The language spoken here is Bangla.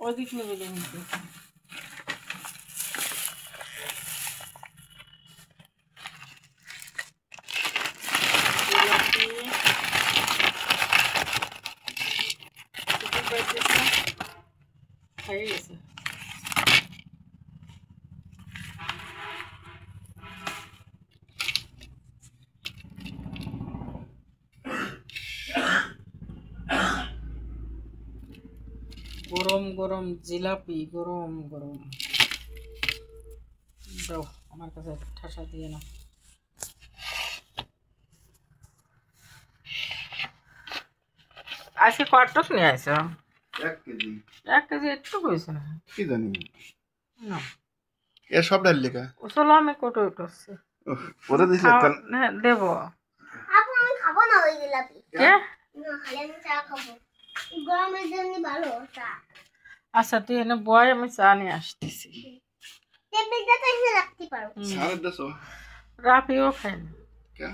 ওদিক নেবে কিন্তু হয়ে গেছে গরম গরম জিলাপি গরম গরম দাও আমার কাছে ঠাসা দিয়ে না আজকে কটক নিয়ে আসো 1 কেজি 1 কেজি একটু কইছে না কি জানি না এ সব ডাল লেখা ওসলো আমি কোটো উঠছে ওরে দিছে হ্যাঁ দেব আপু আমি খাবো না ওই জিলাপি কে না খালি আমি চা খাবো গরমের জন্য ভালো চা আচ্ছা তুই এনে বয় আমি চা নিয়ে আসতেছি টেবিলটা তো এসে রাখতে পারো সারা দছো রাফিও খায় না কে